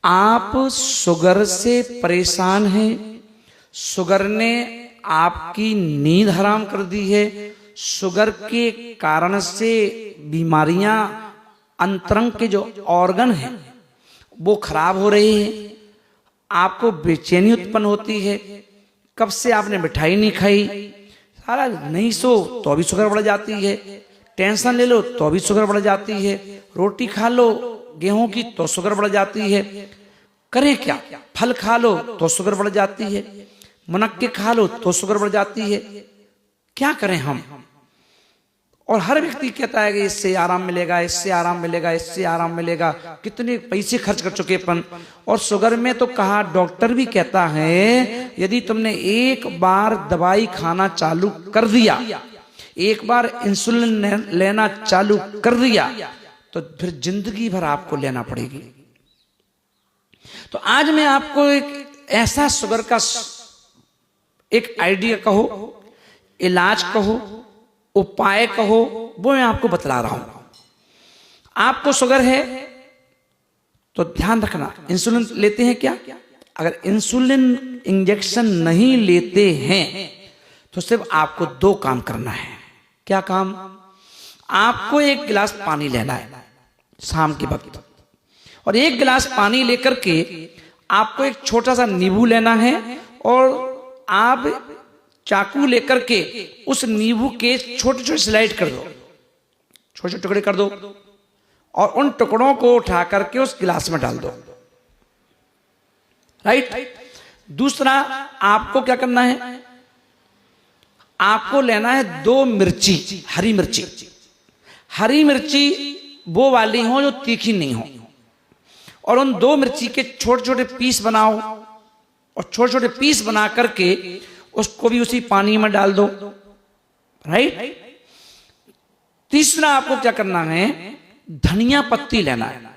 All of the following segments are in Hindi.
आप शुगर से परेशान हैं, शुगर ने आपकी नींद हराम कर दी है, शुगर के कारण से बीमारियां, अंतरंग के जो ऑर्गन हैं वो खराब हो रहे हैं, आपको बेचैनी उत्पन्न होती है, कब से आपने मिठाई नहीं खाई, सारा नहीं सो तो भी शुगर बढ़ जाती है, टेंशन ले लो तो भी शुगर बढ़ जाती है, रोटी खा लो गेहूं की तो शुगर बढ़ जाती है, करें क्या, फल खा लो तो शुगर बढ़ जाती है, मुनक्के खा लो तो शुगर बढ़ जाती है, क्या करें हम। और हर व्यक्ति कहता है कि इससे आराम मिलेगा, इससे आराम मिलेगा, इससे आराम मिलेगा, कितने पैसे खर्च कर चुके अपन। और शुगर में तो कहा, डॉक्टर भी कहता है यदि तुमने एक बार दवाई खाना चालू कर दिया, एक बार इंसुलिन लेना चालू कर दिया, तो फिर जिंदगी भर आपको लेना पड़ेगी। तो आज मैं आपको एक ऐसा शुगर का एक आइडिया कहो, इलाज कहो, उपाय कहो, वो मैं आपको बतला रहा हूं। आपको शुगर है तो ध्यान रखना, इंसुलिन लेते हैं क्या? अगर इंसुलिन इंजेक्शन नहीं लेते हैं तो सिर्फ आपको दो काम करना है। क्या काम? आपको एक गिलास पानी लेना है शाम के वक्त, और एक गिलास पानी लेकर के आपको एक छोटा सा नींबू लेना है, और आप चाकू लेकर के उस नींबू के छोटे छोटे स्लाइड कर दो, छोटे छोटे टुकड़े कर दो, और उन टुकड़ों को उठा करके उस गिलास में डाल दो। राइट। दूसरा आपको क्या करना है, आपको लेना है 2 मिर्ची, हरी मिर्ची। हरी मिर्ची वो वाली हो जो तीखी नहीं हो, और उन 2 मिर्ची के छोटे छोटे पीस बनाओ, और छोटे छोटे पीस बना करके उसको भी उसी पानी में डाल दो। राइट। तीसरा आपको क्या करना है, धनिया पत्ती लेना है,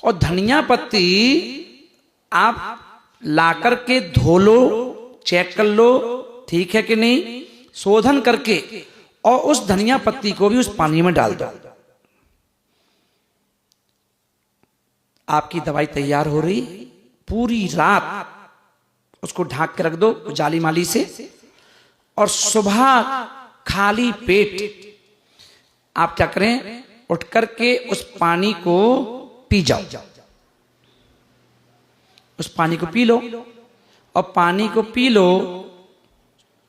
और धनिया पत्ती आप ला करके धो लो, चेक कर लो ठीक है कि नहीं, शोधन करके, और उस धनिया पत्ती को भी उस पानी में डाल दो। आपकी दवाई तैयार हो रही। पूरी रात उसको ढाक के रख दो जाली माली से, और सुबह खाली पेट आप क्या करें, उठ करके उस पानी को पी जाओ। उस पानी को पी लो, और पानी को पी लो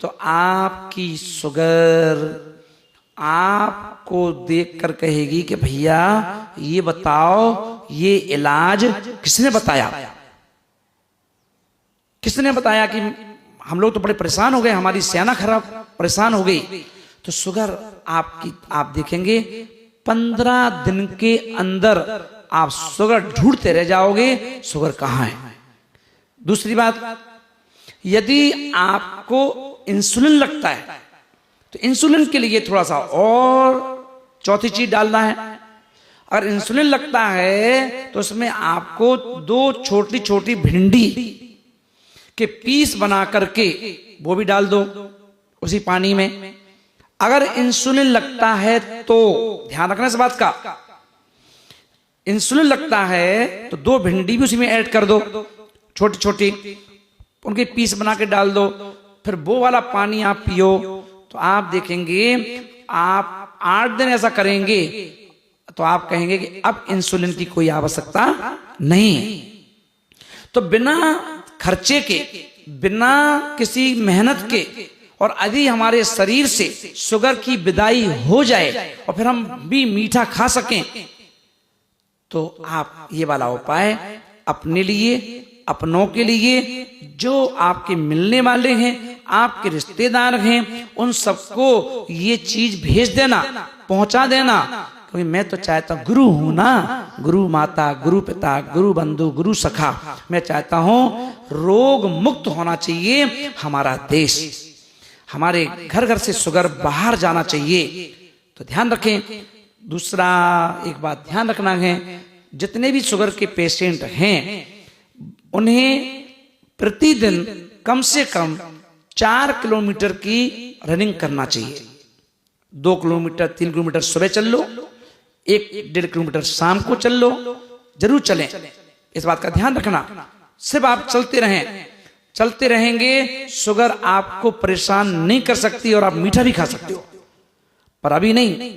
तो आपकी शुगर आपको देखकर कहेगी कि भैया ये बताओ, ये इलाज किसने बताया? किसने बताया? कि हम लोग तो बड़े परेशान हो गए, हमारी सेना खराब परेशान हो गई। तो शुगर आपकी, आप देखेंगे 15 दिन के अंदर आप शुगर ढूंढते रह जाओगे, शुगर कहां है। दूसरी बात, यदि आपको इंसुलिन लगता है तो इंसुलिन के लिए थोड़ा सा और चौथी चीज डालना है। अगर इंसुलिन लगता है तो उसमें आपको 2 छोटी छोटी भिंडी के पीस बना करके वो भी डाल दो उसी पानी में। अगर इंसुलिन लगता है तो ध्यान रखना इस बात का, इंसुलिन लगता है तो 2 भिंडी भी उसी में ऐड कर दो, छोटी छोटी, उनके पीस बना के डाल दो। फिर वो वाला पानी आप पियो, तो आप देखेंगे, आप 8 दिन ऐसा करेंगे तो आप कहेंगे कि अब इंसुलिन की कोई आवश्यकता नहीं। तो बिना खर्चे के, बिना किसी मेहनत के, और यदि हमारे शरीर से शुगर की विदाई हो जाए और फिर हम भी मीठा खा सकें, तो आप ये वाला उपाय अपने लिए, अपनों के लिए, जो आपके मिलने वाले हैं, आपके रिश्तेदार हैं, उन सबको ये चीज भेज देना, पहुंचा देना। क्योंकि मैं तो चाहता हूं, गुरु हूं ना, गुरु माता, गुरु पिता, गुरु बंधु, गुरु सखा, मैं चाहता हूं रोग मुक्त होना चाहिए हमारा देश, हमारे घर घर से शुगर बाहर जाना चाहिए। तो ध्यान रखें। दूसरा एक बात ध्यान रखना है, जितने भी शुगर के पेशेंट हैं उन्हें प्रतिदिन कम से कम 4 किलोमीटर की रनिंग करना चाहिए। 2 किलोमीटर 3 किलोमीटर सुबह चल लो, 1-1.5 किलोमीटर शाम को चल लो, जरूर चलें। इस बात का ध्यान रखना। सिर्फ आप चलते रहें, चलते रहेंगे, शुगर आपको परेशान नहीं कर सकती और आप मीठा भी खा सकते हो, पर अभी नहीं।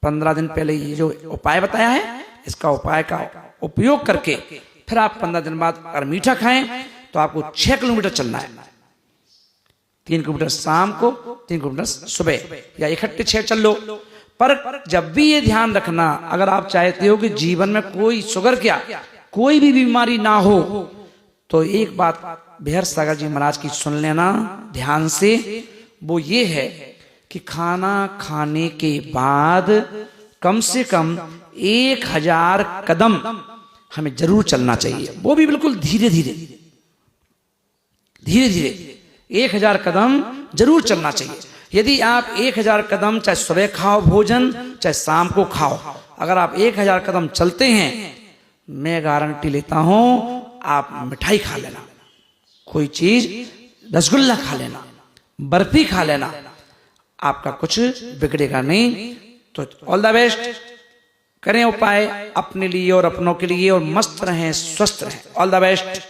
15 दिन पहले ये जो उपाय बताया है, इसका उपाय का उपयोग करके फिर आप 15 दिन बाद अगर मीठा खाएं तो आपको 6 किलोमीटर चलना है। 3 किलोमीटर शाम को, 3 किलोमीटर सुबह, या इकट्ठे 6 चल लो। पर जब भी ये ध्यान रखना, अगर आप चाहते हो कि जीवन में कोई शुगर क्या कोई भी बीमारी ना हो, तो एक बात बेहर सागर जी महाराज की सुन लेना ध्यान से। वो ये है कि खाना खाने के बाद कम से कम 1000 कदम हमें जरूर चलना चाहिए, वो भी बिल्कुल धीरे धीरे, धीरे धीरे 1000 कदम जरूर चलना चाहिए। यदि आप 1000 कदम चाहे सुबह खाओ भोजन, चाहे शाम को खाओ, अगर आप 1000 कदम चलते हैं, मैं गारंटी लेता हूं आप मिठाई खा लेना, कोई चीज, रसगुल्ला खा लेना, बर्फी खा लेना, आपका कुछ बिगड़ेगा नहीं। तो ऑल द बेस्ट, करें उपाय अपने लिए और अपनों के लिए, और मस्त रहें, स्वस्थ रहें। All the best.